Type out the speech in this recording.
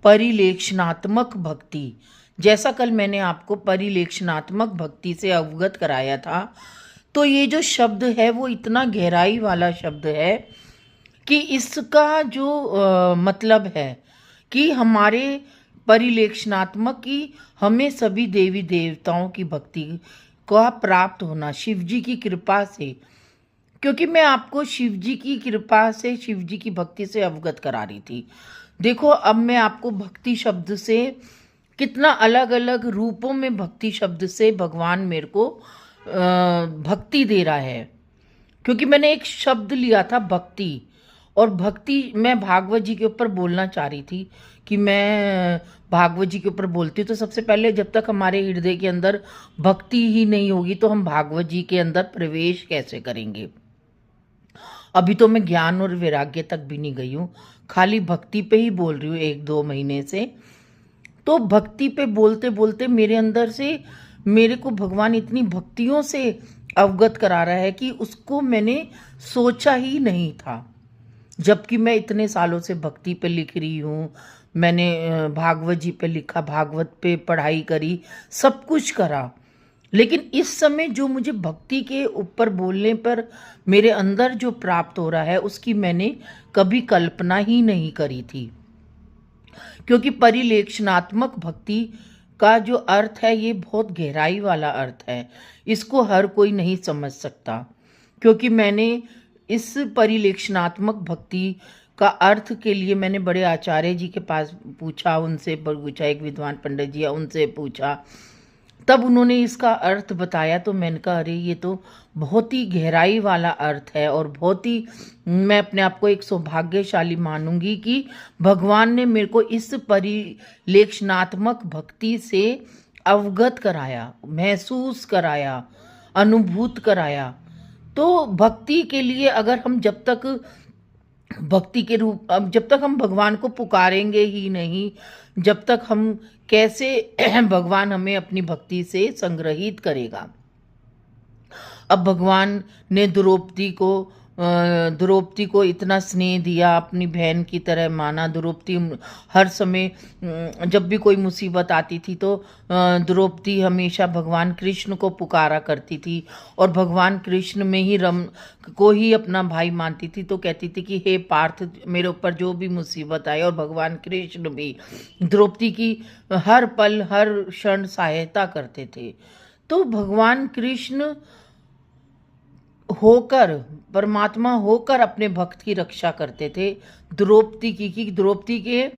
परिलेक्षणात्मक भक्ति। जैसा कल मैंने आपको परिलेक्षणात्मक भक्ति से अवगत कराया था, तो ये जो शब्द है वो इतना गहराई वाला शब्द है कि इसका जो मतलब है कि हमारे परिलेक्षणात्मक की हमें सभी देवी देवताओं की भक्ति का प्राप्त होना शिव जी की कृपा से। क्योंकि मैं आपको शिव जी की कृपा से, शिव जी की भक्ति से अवगत करा रही थी। देखो, अब मैं आपको भक्ति शब्द से कितना अलग अलग रूपों में भक्ति शब्द से भगवान मेरे को भक्ति दे रहा है। क्योंकि मैंने एक शब्द लिया था भक्ति, और भक्ति मैं भागवत जी के ऊपर बोलना चाह रही थी कि मैं भागवत जी के ऊपर बोलती हूँ तो सबसे पहले जब तक हमारे हृदय के अंदर भक्ति ही नहीं होगी तो हम भागवत जी के अंदर प्रवेश कैसे करेंगे। अभी तो मैं ज्ञान और वैराग्य तक भी नहीं गई हूँ, खाली भक्ति पे ही बोल रही हूँ 1-2 महीने से। तो भक्ति पे बोलते बोलते मेरे अंदर से मेरे को भगवान इतनी भक्तियों से अवगत करा रहा है कि उसको मैंने सोचा ही नहीं था। जबकि मैं इतने सालों से भक्ति पे लिख रही हूँ, मैंने भागवत जी पे लिखा, भागवत पे पढ़ाई करी, सब कुछ करा, लेकिन इस समय जो मुझे भक्ति के ऊपर बोलने पर मेरे अंदर जो प्राप्त हो रहा है उसकी मैंने कभी कल्पना ही नहीं करी थी। क्योंकि परिलेक्षणात्मक भक्ति का जो अर्थ है ये बहुत गहराई वाला अर्थ है, इसको हर कोई नहीं समझ सकता। क्योंकि मैंने इस परिलेक्षणात्मक भक्ति का अर्थ के लिए मैंने बड़े आचार्य जी के पास पूछा, उनसे पूछा, एक विद्वान पंडित जी उनसे पूछा, तब उन्होंने इसका अर्थ बताया। तो मैंने कहा अरे ये तो बहुत ही गहराई वाला अर्थ है, और बहुत ही मैं अपने आप को एक सौभाग्यशाली मानूंगी कि भगवान ने मेरे को इस परिलेक्षणात्मक भक्ति से अवगत कराया, महसूस कराया, अनुभूत कराया। तो भक्ति के लिए अगर हम जब तक भक्ति के रूप, अब जब तक हम भगवान को पुकारेंगे ही नहीं, जब तक हम कैसे भगवान हमें अपनी भक्ति से संग्रहित करेगा। अब भगवान ने द्रौपदी को इतना स्नेह दिया, अपनी बहन की तरह माना। द्रौपदी हर समय जब भी कोई मुसीबत आती थी तो द्रौपदी हमेशा भगवान कृष्ण को पुकारा करती थी, और भगवान कृष्ण में ही रम को ही अपना भाई मानती थी। तो कहती थी कि हे पार्थ, मेरे ऊपर जो भी मुसीबत आए, और भगवान कृष्ण भी द्रौपदी की हर पल हर क्षण सहायता करते थे। तो भगवान कृष्ण होकर, परमात्मा होकर अपने भक्त की रक्षा करते थे। द्रौपदी की, द्रौपदी के